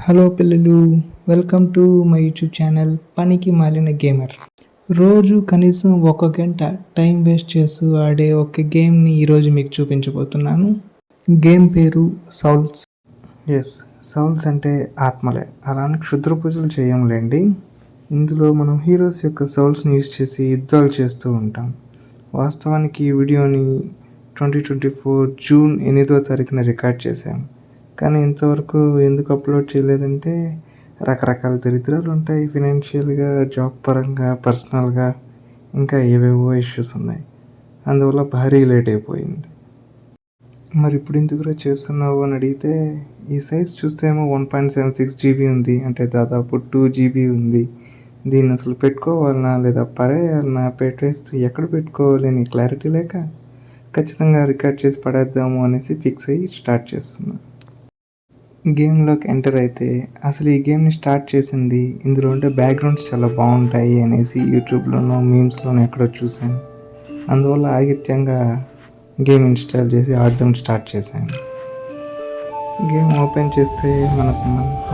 Hello పిల్లలు, welcome to my YouTube channel పనికి మాలిన గేమర్. రోజు కనీసం 1 గంట టైం వేస్ట్ చేస్తూ ఆడే ఒక గేమ్ని ఈరోజు మీకు చూపించబోతున్నాను. గేమ్ పేరు సౌల్స్. సౌల్స్ అంటే ఆత్మలే. అలానే క్షుద్ర పూజలు చేయంలేండి. ఇందులో మనం హీరోస్ యొక్క సౌల్స్ని యూజ్ చేసి యుద్ధాలు చేస్తూ ఉంటాం. వాస్తవానికి ఈ వీడియోని 2024 జూన్ 8వ తారీఖున రికార్డ్ చేశాం. కానీ ఇంతవరకు ఎందుకు అప్లోడ్ చేయలేదంటే రకరకాల దరిద్రాలు ఉంటాయి. ఫినాన్షియల్గా, జాబ్ పరంగా, పర్సనల్గా ఇంకా ఏవేవో ఇష్యూస్ ఉన్నాయి. అందువల్ల భారీ లేట్ అయిపోయింది. మరి ఇప్పుడు ఎందుకు చేస్తున్నావు అని అడిగితే, ఈ సైజ్ చూస్తే ఏమో 1.76 GB ఉంది, అంటే దాదాపు 2 GB ఉంది. దీన్ని అసలు పెట్టుకోవాలన్నా లేదా పరేయాలన్నా, పెట్టేస్తూ ఎక్కడ పెట్టుకోవాలి అని క్లారిటీ లేక ఖచ్చితంగా రికార్డ్ చేసి పడేద్దాము అనేసి ఫిక్స్ అయ్యి స్టార్ట్ చేస్తున్నా. గేమ్లోకి ఎంటర్ అయితే అసలు ఈ గేమ్ని స్టార్ట్ చేసింది, ఇందులో ఉండే బ్యాక్గ్రౌండ్స్ చాలా బాగుంటాయి అనేసి యూట్యూబ్లోనో మీమ్స్లోనో ఎక్కడో చూశాను. అందువల్ల ఆగిత్యంగా గేమ్ ఇన్స్టాల్ చేసి ఆడడం స్టార్ట్ చేశాను. గేమ్ ఓపెన్ చేస్తే మనకు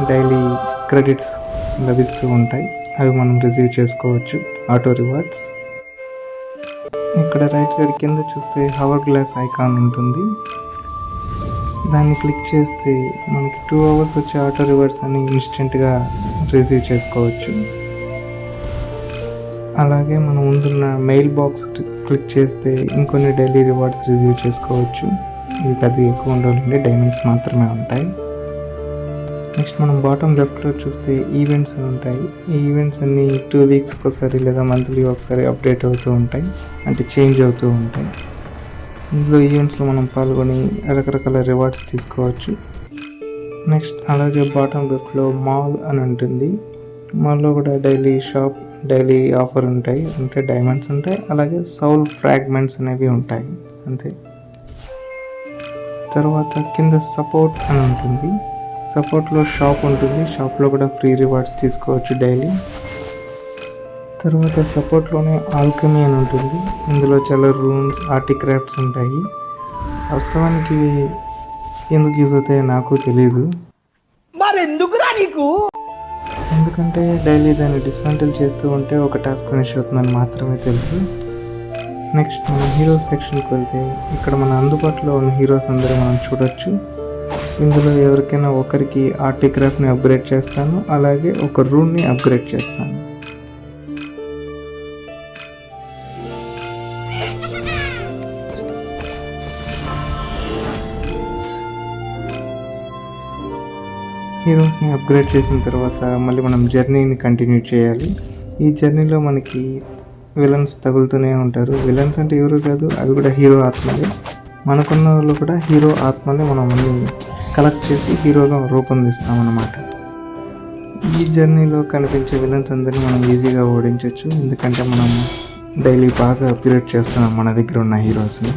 డైలీ క్రెడిట్స్ లభిస్తూ ఉంటాయి. అవి మనం రిసీవ్ చేసుకోవచ్చు, ఆటో రివార్డ్స్. ఇక్కడ రైట్ సైడ్ కింద చూస్తే హవర్ గ్లాస్ ఐకాన్ ఉంటుంది. దాన్ని క్లిక్ చేస్తే మనకి 2 hours వచ్చే ఆటో రివార్డ్స్ అని ఇన్స్టెంట్గా రిసీవ్ చేసుకోవచ్చు. అలాగే మనం ముందున్న మెయిల్ బాక్స్ క్లిక్ చేస్తే ఇంకొన్ని డైలీ రివార్డ్స్ రిసీవ్ చేసుకోవచ్చు. ఇవి పెద్దగా ఎక్కువ ఉండవులేండి, డైమండ్స్ మాత్రమే ఉంటాయి. నెక్స్ట్ మనం బాటమ్ లెఫ్ట్లో చూస్తే ఈవెంట్స్ ఉంటాయి. ఈ ఈవెంట్స్ అన్నీ 2 weeks ఒకసారి లేదా మంత్లీ ఒకసారి అప్డేట్ అవుతూ ఉంటాయి, అంటే చేంజ్ అవుతూ ఉంటాయి. ఇందులో ఈవెంట్స్లో మనం పాల్గొని రకరకాల రివార్డ్స్ తీసుకోవచ్చు. నెక్స్ట్ అలాగే బాటమ్ లెఫ్ట్లో మాల్ అని ఉంటుంది. మాల్లో కూడా డైలీ షాప్, డైలీ ఆఫర్ ఉంటాయి, అంటే డైమండ్స్ ఉంటాయి. అలాగే సౌల్ ఫ్రాగ్మెంట్స్ అనేవి ఉంటాయి, అంతే. తర్వాత కింద సపోర్ట్ అని ఉంటుంది. సపోర్ట్లో షాప్ ఉంటుంది. షాప్లో కూడా ఫ్రీ రివార్డ్స్ తీసుకోవచ్చు డైలీ. తర్వాత సపోర్ట్లోనే ఆల్కమీ అని ఉంటుంది. ఇందులో చాలా రూమ్స్, ఆర్టిక్రాఫ్ట్స్ ఉంటాయి. వాస్తవానికి ఎందుకు యూజ్ అవుతాయో నాకు తెలీదు. ఎందుకంటే డైలీ దాన్ని డిస్మాంటిల్ చేస్తూ ఉంటే ఒక టాస్క్ ఫినిష్ అవుతుందని మాత్రమే తెలుసు. నెక్స్ట్ మనం హీరోస్ సెక్షన్కి వెళ్తే ఇక్కడ మన అందుబాటులో ఉన్న హీరోస్ అందరూ మనం చూడొచ్చు. ఇందులో ఎవరికైనా ఒకరికి ఆర్టిక్రాఫ్ట్ని అప్గ్రేడ్ చేస్తాను, అలాగే ఒక రూమ్ని అప్గ్రేడ్ చేస్తాను. హీరోస్ని అప్గ్రేడ్ చేసిన తర్వాత మళ్ళీ మనం జర్నీని కంటిన్యూ చేయాలి. ఈ జర్నీలో మనకి విలన్స్ తగులుతూనే ఉంటారు. విలన్స్ అంటే ఎవరు కాదు, అవి కూడా హీరో ఆత్మలే. మనకున్న వాళ్ళు కూడా హీరో ఆత్మలే. మనం అన్ని కలెక్ట్ చేసి హీరోగా రూపొందిస్తాం అన్నమాట. ఈ జర్నీలో కనిపించే విలన్స్ అందరినీ మనం ఈజీగా ఓడించవచ్చు, ఎందుకంటే మనం డైలీ బాగా అప్గ్రేడ్ చేస్తున్నాం మన దగ్గర ఉన్న హీరోస్ని.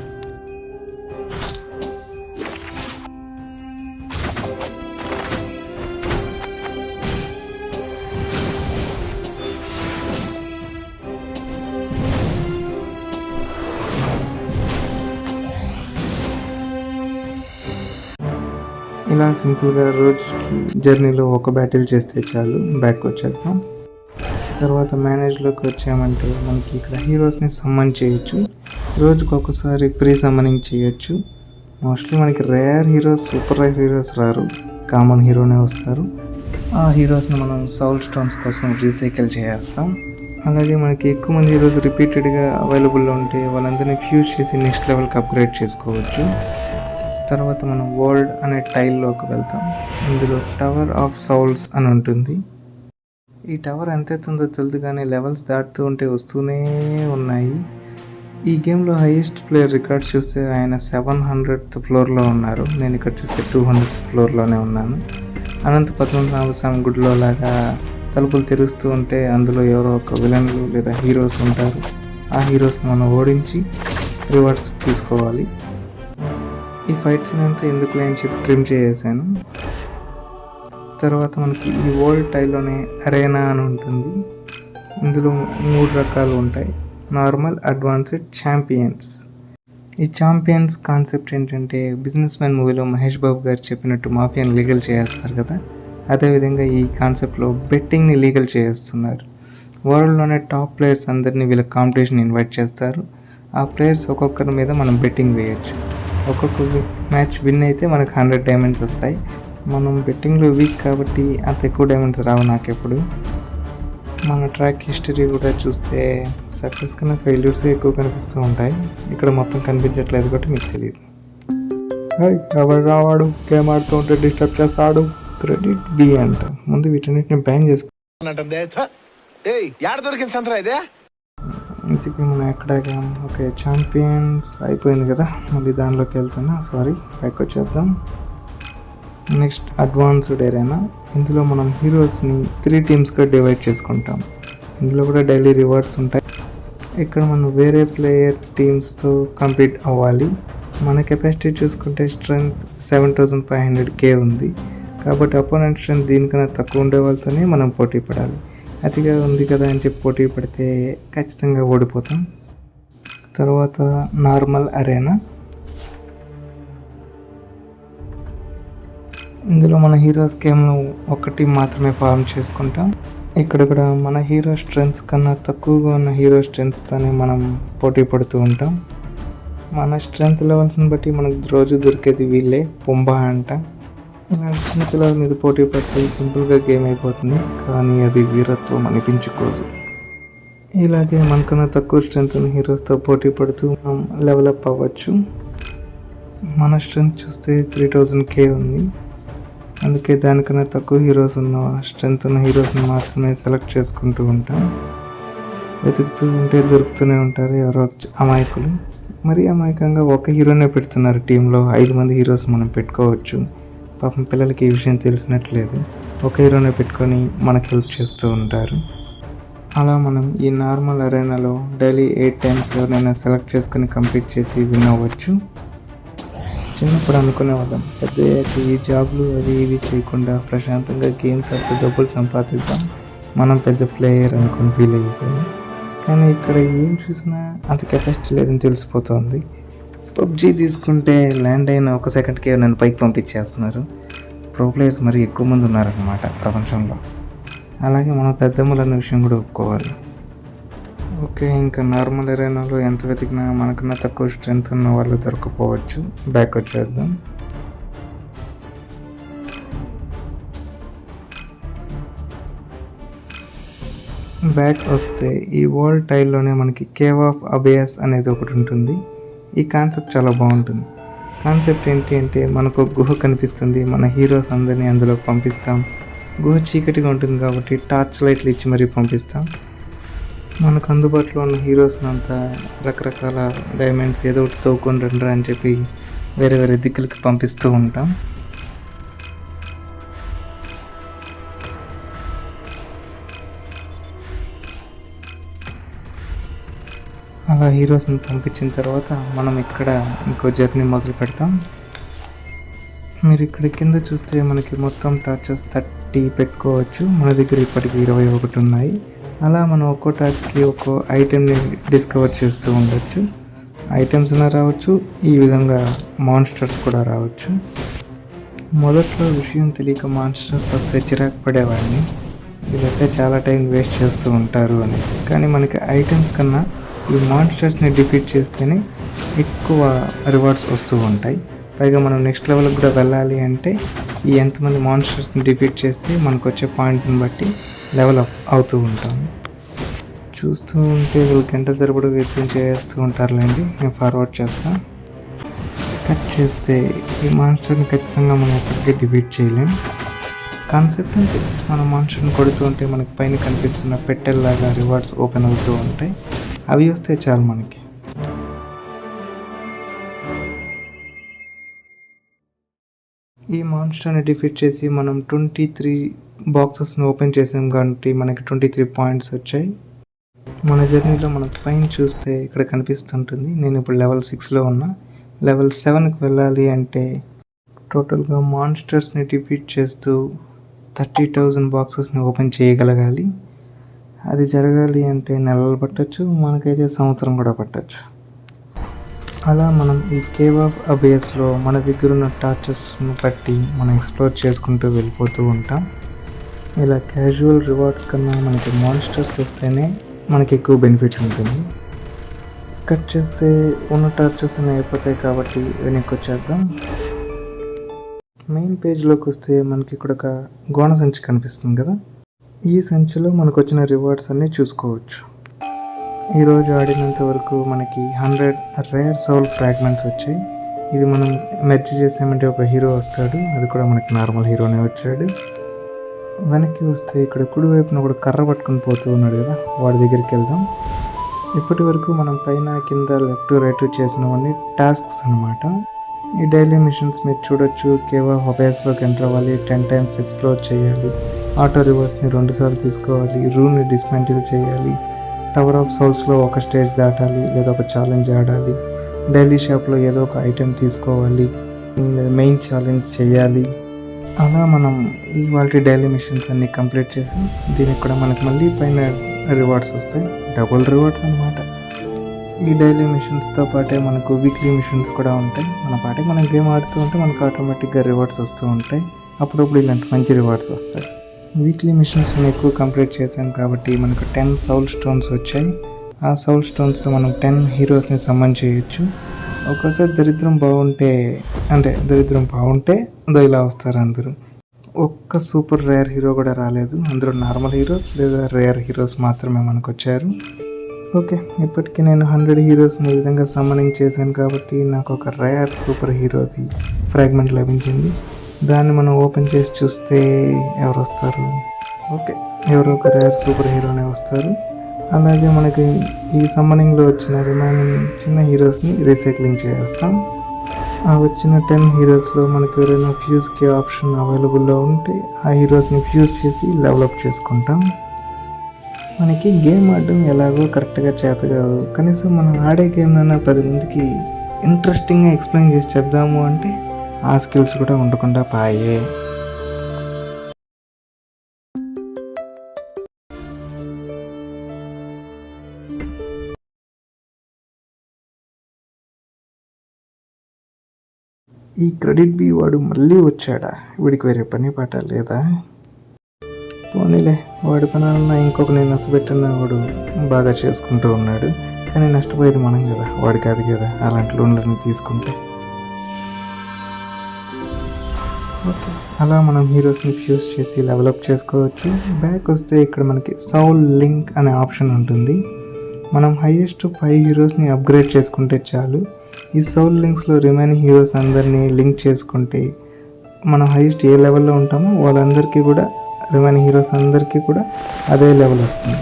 ఇలా సింపుల్గా రోజుకి జర్నీలో ఒక బ్యాటిల్ చేస్తే చాలు, బ్యాక్ వచ్చేద్దాం. తర్వాత మేనేజ్లోకి వచ్చామంటే మనకి ఇక్కడ హీరోస్ని సమ్మన్ చేయొచ్చు. రోజుకి ఒకసారి ఫ్రీ సమ్మనింగ్ చేయొచ్చు. మోస్ట్లీ మనకి rare heroes, super rare heroes రారు, కామన్ హీరోనే వస్తారు. ఆ హీరోస్ని మనం సౌల్ స్టోన్స్ కోసం రీసైకిల్ చేస్తాం. అలాగే మనకి ఎక్కువ మంది హీరోస్ రిపీటెడ్గా అవైలబుల్లో ఉంటే వాళ్ళందరినీ ఫ్యూజ్ చేసి నెక్స్ట్ లెవెల్కి అప్గ్రేడ్ చేసుకోవచ్చు. తర్వాత మనం వరల్డ్ అనే టైల్లోకి వెళ్తాం. ఇందులో టవర్ ఆఫ్ సౌల్స్ అని ఉంటుంది. ఈ టవర్ ఎంత ఎత్తుందో తెలియదు, కానీ లెవెల్స్ దాటుతూ ఉంటే వస్తూనే ఉన్నాయి. ఈ గేమ్లో హైయెస్ట్ ప్లేయర్ రికార్డ్ చూస్తే ఆయన 700th ఫ్లోర్లో ఉన్నారు. నేను ఇక్కడ చూస్తే 200th ఫ్లోర్లోనే ఉన్నాను. అనంత పద్మనాభ స్వామి గుడిలో లాగా తలుపులు తెరుస్తూ ఉంటే అందులో ఎవరో ఒక విలన్లు లేదా హీరోస్ ఉంటారు. ఆ హీరోస్ని మనం ఓడించి రివార్డ్స్ తీసుకోవాలి. ఈ ఫైట్స్ అంతా ఎందుకు అని చెప్పి ట్రిమ్ చేసేసాను. తర్వాత మనకి ఈ వరల్డ్ టైల్లోనే అరేనా అని ఉంటుంది. ఇందులో 3 రకాలు ఉంటాయి: నార్మల్, అడ్వాన్స్డ్, ఛాంపియన్స్. ఈ ఛాంపియన్స్ కాన్సెప్ట్ ఏంటంటే, బిజినెస్ మ్యాన్ మూవీలో మహేష్ బాబు గారు చెప్పినట్టు మాఫియాని లీగల్ చేస్తారు కదా, అదేవిధంగా ఈ కాన్సెప్ట్లో బెట్టింగ్ని లీగల్ చేస్తున్నారు. వరల్డ్లోనే టాప్ ప్లేయర్స్ అందరినీ వీళ్ళ కాంపిటీషన్ ఇన్వైట్ చేస్తారు. ఆ ప్లేయర్స్ ఒక్కొక్కరి మీద మనం బెట్టింగ్ వేయచ్చు. ఒక్కొక్క మ్యాచ్ విన్ అయితే మనకు 100 డైమండ్స్ వస్తాయి. మనం బెట్టింగ్లో వీక్ కాబట్టి అంత ఎక్కువ డైమండ్స్ రావు నాకెప్పుడు. మన ట్రాక్ హిస్టరీ కూడా చూస్తే సక్సెస్ కన్నా ఫెయిల్యూర్స్ ఎక్కువ కనిపిస్తూ ఉంటాయి. ఇక్కడ మొత్తం కనిపించట్లేదు కాబట్టి మీకు తెలియదు. ఎవరు రావాడు గేమ్ ఆడుతూ ఉంటే డిస్టర్బ్ చేస్తాడు. క్రెడిట్ బి అంట. ముందు వీటన్నిటిని బ్యాన్ చేసుకో. ఇంతకీ మనం ఎక్కడాగా ఓకే ఛాంపియన్స్ అయిపోయింది కదా, మళ్ళీ దానిలోకి వెళ్తున్నా. బ్యాక్ వచ్చేద్దాం. Next advanced arena. ఇందులో మనం హీరోస్ని 3 టీమ్స్గా డివైడ్ చేసుకుంటాం. ఇందులో కూడా డైలీ రివార్డ్స్ ఉంటాయి. ఇక్కడ మనం వేరే ప్లేయర్ టీమ్స్తో కంపీట్ అవ్వాలి. మన కెపాసిటీ చూసుకుంటే స్ట్రెంగ్త్ 7500k ఉంది కాబట్టి అపోనెంట్ స్ట్రెంగ్త్ దీనికన్నా తక్కువ ఉండే వాళ్ళతోనే మనం పోటీ పడాలి. అతిగా ఉంది కదా అని చెప్పి పోటీ పడితే ఖచ్చితంగా ఓడిపోతాం. తర్వాత నార్మల్ అరేనా. ఇందులో మన హీరోస్ గేమ్లో ఒకటి మాత్రమే ఫార్మ్ చేసుకుంటాం. ఇక్కడ కూడా మన హీరో స్ట్రెంగ్త్స్ కన్నా తక్కువగా ఉన్న హీరో స్ట్రెంగ్త్స్తోనే మనం పోటీ పడుతూ ఉంటాం. మన స్ట్రెంగ్త్ లెవెల్స్ని బట్టి మనకు రోజు దొరికేది వీళ్ళే పొంబా అంట. ఇలాంటి చిన్నపిల్లల మీద పోటీ పడితే సింపుల్గా గేమ్ అయిపోతుంది, కానీ అది వీరత్వం అనిపించుకోదు. ఇలాగే మనకన్నా తక్కువ స్ట్రెంగ్త్ ఉన్న హీరోస్తో పోటీ పడుతూ మనం లెవెలప్ అవ్వచ్చు. మన స్ట్రెంగ్త్ చూస్తే 3000k ఉంది. అందుకే దానికన్నా తక్కువ హీరోస్ ఉన్న స్ట్రెంగ్త్ ఉన్న హీరోస్ని మాత్రమే సెలెక్ట్ చేసుకుంటూ ఉంటాం. వెతుకుతూ ఉంటే దొరుకుతూనే ఉంటారు ఎవరో అమాయకులు. మరీ అమాయకంగా ఒక హీరోనే పెడుతున్నారు. టీంలో 5 మంది హీరోస్ మనం పెట్టుకోవచ్చు. పాపం పిల్లలకి ఈ విషయం తెలిసినట్లేదు. ఒక హీరోనే పెట్టుకొని మనకు హెల్ప్ చేస్తూ ఉంటారు. అలా మనం ఈ నార్మల్ అరేనాలో డైలీ 8 టైమ్స్ ఎవరైనా సెలెక్ట్ చేసుకొని కంప్లీట్ చేసి విన్ అవ్వచ్చు. చిన్నప్పుడు అనుకునేవాళ్ళం పెద్ద ఈ జాబ్లు అవి ఇవి చేయకుండా ప్రశాంతంగా గేమ్స్ ఆడుతూ డబ్బులు సంపాదిద్దాం, మనం పెద్ద ప్లేయర్ అనుకుని ఫీల్ అయిపోయి. కానీ ఇక్కడ ఏం చూసినా అంత కెపాసిటీ లేదని తెలిసిపోతుంది. పబ్జీ తీసుకుంటే ల్యాండ్ అయిన 1 సెకండ్కే నన్ను పైకి పంపించేస్తున్నారు. ప్రో ప్లేయర్స్ మరి ఎక్కువ మంది ఉన్నారన్నమాట ప్రపంచంలో. అలాగే మనం దద్దమ్మలన్న విషయం కూడా ఒప్పుకోవాలి. ఓకే, ఇంకా నార్మల్ ఎరేనాలో ఎంత వెతికినా మనకన్నా తక్కువ స్ట్రెంగ్త్ ఉన్న వాళ్ళు దొరకపోవచ్చు. బ్యాక్ వచ్చేద్దాం. బ్యాక్ వస్తే ఈ వరల్డ్ టైల్లోనే మనకి కేవ్ ఆఫ్ అబేయస్ అనేది ఒకటి ఉంటుంది. ఈ కాన్సెప్ట్ చాలా బాగుంటుంది. కాన్సెప్ట్ ఏంటి అంటే మనకు ఒక గుహ కనిపిస్తుంది, మన హీరోస్ అందరినీ అందులో పంపిస్తాం. గుహ చీకటిగా ఉంటుంది కాబట్టి టార్చ్ లైట్లు ఇచ్చి మరీ పంపిస్తాం. మనకు అందుబాటులో ఉన్న హీరోస్ని అంతా రకరకాల డైమండ్స్ ఏదో ఒకటి తోకొని రండి అని చెప్పి వేరే వేరే దిక్కులకి పంపిస్తూ ఉంటాం. అలా హీరోస్ని పంపించిన తర్వాత మనం ఇక్కడ ఇంకో జర్నీ మొదలు పెడతాం. మీరు ఇక్కడ కింద చూస్తే మనకి మొత్తం టార్చెస్ 30 పెట్టుకోవచ్చు. మన దగ్గర ఇప్పటికి 21 ఉన్నాయి. అలా మనం ఒక్కో టార్చ్కి ఒక్కో ఐటెంని డిస్కవర్ చేస్తూ ఉండొచ్చు. ఐటమ్స్ అయినా రావచ్చు, ఈ విధంగా మాన్స్టర్స్ కూడా రావచ్చు. మొదట్లో విషయం తెలియక మాన్స్టర్స్ వస్తే చిరాకు పడేవాడిని, వీళ్ళైతే చాలా టైం వేస్ట్ చేస్తూ ఉంటారు అనేసి. కానీ మనకి ఐటమ్స్ కన్నా ఈ మాన్స్టర్స్ని డిఫీట్ చేస్తేనే ఎక్కువ రివార్డ్స్ వస్తూ ఉంటాయి. పైగా మనం నెక్స్ట్ లెవెల్కి కూడా వెళ్ళాలి అంటే ఈ ఎంతమంది మాన్స్టర్స్ని డిఫీట్ చేస్తే మనకు వచ్చే పాయింట్స్ని బట్టి లెవెల్ అప్ అవుతూ ఉంటాం. చూస్తూ ఉంటే వీళ్ళు గంటల తరబడి వ్యక్తం చేస్తూ ఉంటారులేండి. నేను ఫార్వర్డ్ చేస్తాను. కట్ చేస్తే ఈ మాన్స్టర్ని ఖచ్చితంగా మనం ఎప్పటికీ డిఫీట్ చేయలేం. కాన్సెప్ట్ అంటే మన మాన్స్టర్ని కొడుతూ ఉంటే మనకి పైన కనిపిస్తున్న పెట్టెల్లాగా రివార్డ్స్ ఓపెన్ అవుతూ ఉంటాయి. అవి వస్తే చాలు మనకి. ఈ మాన్స్టర్ని డిఫీట్ చేసి మనం 23 బాక్సెస్ని ఓపెన్ చేసాం కాబట్టి మనకి 23 పాయింట్స్ వచ్చాయి. మన జర్నీలో మనకు పైన చూస్తే ఇక్కడ కనిపిస్తుంటుంది. నేను ఇప్పుడు లెవెల్ 6లో ఉన్నా. లెవెల్ 7కి వెళ్ళాలి అంటే టోటల్గా మాన్స్టర్స్ని డిఫీట్ చేస్తూ 30,000 బాక్సెస్ని ఓపెన్ చేయగలగాలి. అది జరగాలి అంటే నెలలు పట్టచ్చు, మనకైతే సంవత్సరం కూడా పట్టచ్చు. అలా మనం ఈ కేవ్ ఆఫ్ అబేస్లో మన దగ్గర ఉన్న టార్చెస్ను బట్టి మనం ఎక్స్ప్లోర్ చేసుకుంటూ వెళ్ళిపోతూ ఉంటాం. ఇలా క్యాజువల్ రివార్డ్స్ కన్నా మనకి మాన్స్టర్స్ వస్తేనే మనకి ఎక్కువ బెనిఫిట్స్ ఉంటుంది. కట్ చేస్తే ఉన్న టార్చెస్ అన్నీ అయిపోతాయి కాబట్టి వెనక్కి వచ్చేద్దాం. మెయిన్ పేజ్లోకి వస్తే మనకి ఇక్కడ ఒక గోణ సంచి కనిపిస్తుంది కదా. ఈ సంచిలో మనకు వచ్చిన రివార్డ్స్ అన్నీ చూసుకోవచ్చు. ఈరోజు ఆడినంత వరకు మనకి 100 రేర్ సౌల్ ఫ్రాగ్మెంట్స్ వచ్చాయి. ఇది మనం మెర్జ్ చేసామంటే ఒక హీరో వస్తాడు, అది కూడా మనకి నార్మల్ హీరోనే వచ్చాడు. వెనక్కి వస్తే ఇక్కడ కుడివైపున కూడా కర్ర పట్టుకుని పోతూ ఉన్నాడు కదా, వాడి దగ్గరికి వెళ్దాం. ఇప్పటి వరకు మనం పైన కింద లెఫ్ట్ రైట్ చేసినవన్నీ టాస్క్స్ అనమాట. ఈ డైలీ మిషన్స్ మీరు చూడొచ్చు. కేవ్ ఆఫ్ అబేస్లోకి ఎంటర్ అవ్వాలి, 10 టైమ్స్ ఎక్స్ప్లోర్ చేయాలి, ఆటో రివర్స్ని 2 సార్లు తీసుకోవాలి, రూమ్ని డిస్మాంటిల్ చేయాలి, టవర్ ఆఫ్ సోల్స్లో ఒక స్టేజ్ దాటాలి లేదా ఒక ఛాలెంజ్ ఆడాలి, డైలీ షాప్లో ఏదో ఒక ఐటెం తీసుకోవాలి, మెయిన్ ఛాలెంజ్ చేయాలి. అలా మనం ఇవాళ డైలీ మిషన్స్ అన్నీ కంప్లీట్ చేసి దీనికి కూడా మనకు మళ్ళీ పైన రివార్డ్స్ వస్తాయి, డబుల్ రివార్డ్స్ అనమాట. ఈ డైలీ మిషన్స్తో పాటే మనకు వీక్లీ మిషన్స్ కూడా ఉంటాయి. మన పాటే మనం గేమ్ ఆడుతూ ఉంటే మనకు ఆటోమేటిక్గా రివార్డ్స్ వస్తూ ఉంటాయి. అప్పుడప్పుడు ఇలాంటి మంచి రివార్డ్స్ వస్తాయి. వీక్లీ మిషన్స్ మనం ఎక్కువ కంప్లీట్ చేసాం కాబట్టి మనకు 10 సౌల్ స్టోన్స్ వచ్చాయి. ఆ సౌల్ స్టోన్స్ మనం 10 హీరోస్ని సమ్మన్ చేయొచ్చు. ఒక్కోసారి దరిద్రం బాగుంటే ఇలా వస్తారు అందరూ. ఒక్క సూపర్ రేర్ హీరో కూడా రాలేదు, అందరూ నార్మల్ హీరోస్ లేదా రేర్ హీరోస్ మాత్రమే మనకు వచ్చారు. ఓకే, ఇప్పటికీ నేను 100 హీరోస్ని ఈ విధంగా సమ్మనింగ్ చేశాను కాబట్టి నాకు ఒక రేర్ సూపర్ హీరోది ఫ్రాగ్మెంట్ లభించింది. దాన్ని మనం ఓపెన్ చేసి చూస్తే ఎవరు వస్తారు? ఓకే, ఎవరో ఒక రేర్ సూపర్ హీరోనే వస్తారు. అలాగే మనకి ఈ సమ్మనింగ్లో వచ్చిన రిమైనింగ్ చిన్న హీరోస్ని రీసైక్లింగ్ చేస్తాం. ఆ వచ్చిన 10 హీరోస్లో మనకు ఎవరైనా ఫ్యూజ్కి ఆప్షన్ అవైలబుల్లో ఉంటే ఆ హీరోస్ని ఫ్యూజ్ చేసి డెవలప్ చేసుకుంటాం. మనకి గేమ్ ఆడడం ఎలాగో కరెక్ట్గా చేత కాదు, కనీసం మనం ఆడే గేమ్నైనా 10 మందికి ఇంట్రెస్టింగ్గా ఎక్స్ప్లెయిన్ చేసి చెప్దాము అంటే ఆ స్కిల్స్ కూడా ఉండకుండా పాయే. ఈ క్రెడిట్ బి వాడు మళ్ళీ వచ్చాడా? వీడికి వేరే పని పాట లేదా? పోనీలే, వాడి పనాలన్నా ఇంకొక నేను నష్టపెట్టిన వాడు బాగా చేసుకుంటూ ఉన్నాడు. కానీ నష్టపోయేది మనం కదా, వాడి కాదు కదా అలాంటి లోన్లన్నీ తీసుకుంటే. ఓకే, అలా మనం హీరోస్ని ఫ్యూజ్ చేసి డెవలప్ చేసుకోవచ్చు. బ్యాక్ వస్తే ఇక్కడ మనకి సౌల్ లింక్ అనే ఆప్షన్ ఉంటుంది. మనం హైయెస్ట్ 5 హీరోస్ని అప్గ్రేడ్ చేసుకుంటే చాలు. ఈ సౌల్ లింక్స్లో రిమైనింగ్ హీరోస్ అందరినీ లింక్ చేసుకుంటే మనం హైయెస్ట్ ఏ లెవెల్లో ఉంటామో వాళ్ళందరికీ కూడా, రిమైనింగ్ హీరోస్ అందరికీ కూడా అదే లెవెల్ వస్తుంది.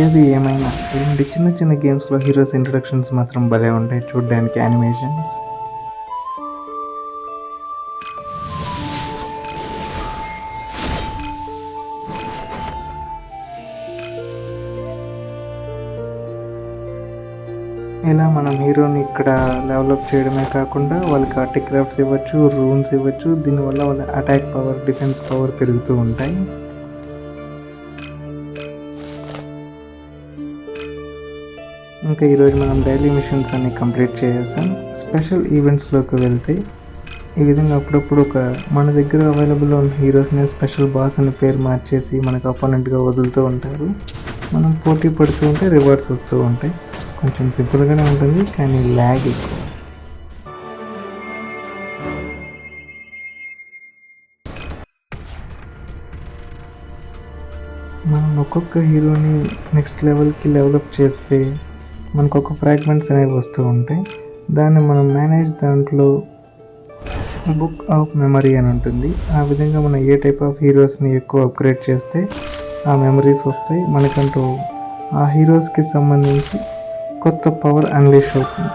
ఏది ఏమైనా ఇలాంటి చిన్న చిన్న గేమ్స్లో హీరోస్ ఇంట్రడక్షన్స్ మాత్రం భలే ఉంటాయి చూడడానికి, యానిమేషన్స్. ఇలా మనం హీరోని ఇక్కడ డెవలప్ చేయడమే కాకుండా వాళ్ళకి ఆర్టిక్రాఫ్ట్స్ ఇవ్వచ్చు, రూమ్స్ ఇవ్వచ్చు. దీనివల్ల వాళ్ళ అటాక్ పవర్, డిఫెన్స్ పవర్ పెరుగుతూ ఉంటాయి. ఇంకా ఈరోజు మనం డైలీ మిషన్స్ అన్ని కంప్లీట్ చేసేసాం. స్పెషల్ ఈవెంట్స్లోకి వెళ్తే ఈ విధంగా అప్పుడప్పుడు మన దగ్గర అవైలబుల్లో ఉన్న హీరోస్ని స్పెషల్ బాస్ అని పేరు మార్చేసి మనకు అపోనెంట్గా వదులుతూ ఉంటారు. మనం పోటీ పడుతూ ఉంటే రివార్డ్స్ వస్తూ ఉంటాయి. కొంచెం సింపుల్గానే ఉంటుంది కానీ ల్యాగ్ ఎక్కువ. మనం ఒక్కొక్క హీరోని నెక్స్ట్ లెవెల్కి డెవలప్ చేస్తే మనకు ఒక ఫ్రాగ్మెంట్స్ అనేవి వస్తూ ఉంటాయి. దాన్ని మనం మేనేజ్ దాంట్లో బుక్ ఆఫ్ మెమరీ అని ఉంటుంది. ఆ విధంగా మనం ఏ టైప్ ఆఫ్ హీరోస్ని ఎక్కువ అప్గ్రేడ్ చేస్తే ఆ మెమరీస్ వస్తాయి మనకంటూ. ఆ హీరోస్కి సంబంధించి కొత్త పవర్ అన్లీష్ అవుతుంది.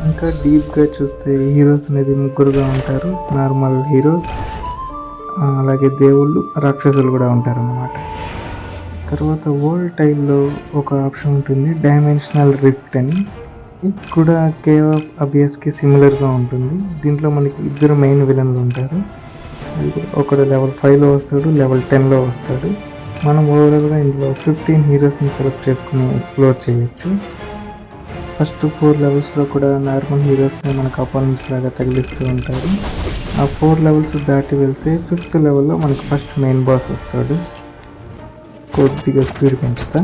ఇంకా డీప్గా చూస్తే హీరోస్ అనేది 3గా ఉంటారు. నార్మల్ హీరోస్, అలాగే దేవుళ్ళు, రాక్షసులు కూడా ఉంటారన్నమాట. తర్వాత వరల్డ్ టైల్లో ఒక ఆప్షన్ ఉంటుంది, డైమెన్షనల్ రిఫ్ట్ అని. ఇది కూడా కేవ్ ఆఫ్ అబేస్కి సిమిలర్గా ఉంటుంది. దీంట్లో మనకి 2 మెయిన్ విలన్లు ఉంటారు. అది కూడా ఒకడు లెవెల్ 5లో వస్తాడు, లెవెల్ 10లో వస్తాడు. మనం ఓవరాల్గా ఇందులో 15 హీరోస్ని సెలెక్ట్ చేసుకుని ఎక్స్ప్లోర్ చేయొచ్చు. ఫస్ట్ 4 లెవెల్స్లో కూడా నార్మల్ హీరోస్ని మనకు అపోనెంట్స్ లాగా తగిలిస్తూ ఉంటాడు. ఆ 4 లెవెల్స్ దాటి వెళ్తే 5th లెవెల్లో మనకు ఫస్ట్ మెయిన్ బాస్ వస్తాడు. కొద్దిగా స్పీడ్ పెంచుతా.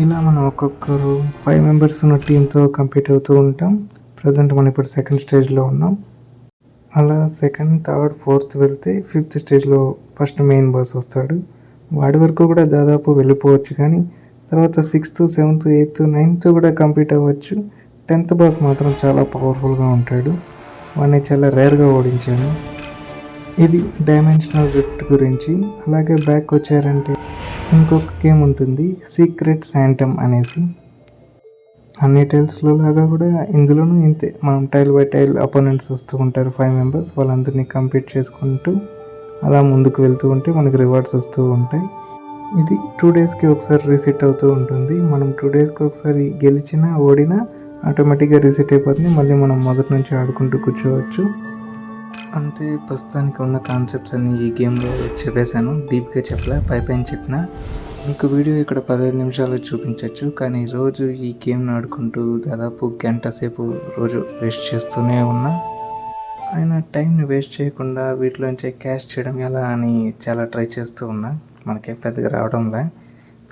ఇలా మనం ఒక్కొక్కరు 5 మెంబర్స్ ఉన్న టీంతో కంప్లీట్ అవుతూ ఉంటాం. ప్రజెంట్ మనం ఇప్పుడు 2nd స్టేజ్లో ఉన్నాం. అలా 2nd, 3rd, 4th వెళ్తే 5th స్టేజ్లో ఫస్ట్ మెయిన్ బాస్ వస్తాడు. వాడి వరకు కూడా దాదాపు వెళ్ళిపోవచ్చు, కానీ తర్వాత 6th, 7th, 8th, 9th కూడా కంప్లీట్ అవ్వచ్చు. 10th బాస్ మాత్రం చాలా పవర్ఫుల్గా ఉంటాడు. వాడిని చాలా రేర్గా ఓడించాను. ఇది డైమెన్షనల్ రిఫ్ట్ గురించి. అలాగే బ్యాక్ వచ్చారంటే ఇంకొక గేమ్ ఉంటుంది, సీక్రెట్ శాంటమ్ అనేసి. అన్ని టైల్స్లో లాగా కూడా ఇందులోనూ ఇంతే. మనం టైల్ బై టైల్ అపోనెంట్స్ వస్తూ ఉంటారు, 5 మెంబర్స్. వాళ్ళందరినీ కంప్లీట్ చేసుకుంటూ అలా ముందుకు వెళ్తూ ఉంటే మనకి రివార్డ్స్ వస్తూ ఉంటాయి. ఇది 2 డేస్కి ఒకసారి రీసెట్ అవుతూ ఉంటుంది. మనం 2 డేస్కి ఒకసారి గెలిచినా ఓడినా ఆటోమేటిక్గా రీసెట్ అయిపోతుంది. మళ్ళీ మనం మొదటి నుంచి ఆడుకుంటూ కూర్చోవచ్చు. అంతే, ప్రస్తుతానికి ఉన్న కాన్సెప్ట్స్ అన్ని ఈ గేమ్లో చెప్పేశాను. డీప్గా చెప్పలే, పైపైన చెప్పిన. మీకు వీడియో ఇక్కడ 15 నిమిషాలు చూపించవచ్చు, కానీ రోజు ఈ గేమ్ని ఆడుకుంటూ దాదాపు గంట సేపు రోజు వేస్ట్ చేస్తూనే ఉన్నా. అయినా టైంని వేస్ట్ చేయకుండా వీటిలోంచే క్యాష్ చేయడం ఎలా అని చాలా ట్రై చేస్తూ ఉన్నా. మనకే పెద్దగా రావడంలే.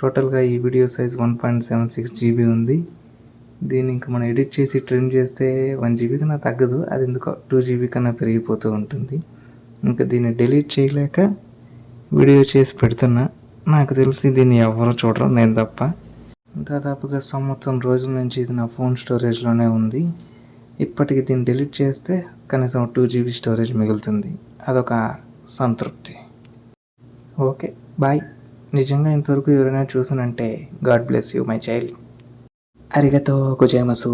టోటల్గా ఈ వీడియో సైజ్ 1.76 GB ఉంది. దీన్ని ఇంకా మనం ఎడిట్ చేసి ట్రిమ్ చేస్తే 1 GB కన్నా తగ్గదు. అది ఎందుకో 2 GB కన్నా పెరిగిపోతూ ఉంటుంది. ఇంకా దీన్ని డిలీట్ చేయలేక వీడియో చేసి పెడుతున్నా. నాకు తెలిసి దీన్ని ఎవరు చూడరు, నేను తప్ప. దాదాపుగా సంవత్సరం రోజుల నుంచి ఇది నా ఫోన్ స్టోరేజ్లోనే ఉంది. ఇప్పటికి దీన్ని డిలీట్ చేస్తే కనీసం 2 GB స్టోరేజ్ మిగులుతుంది. అదొక సంతృప్తి. Okay, bye. నిజంగా ఇంతవరకు ఎవరైనా చూసానంటే God bless you my child. అరిగతో గొజైమసు.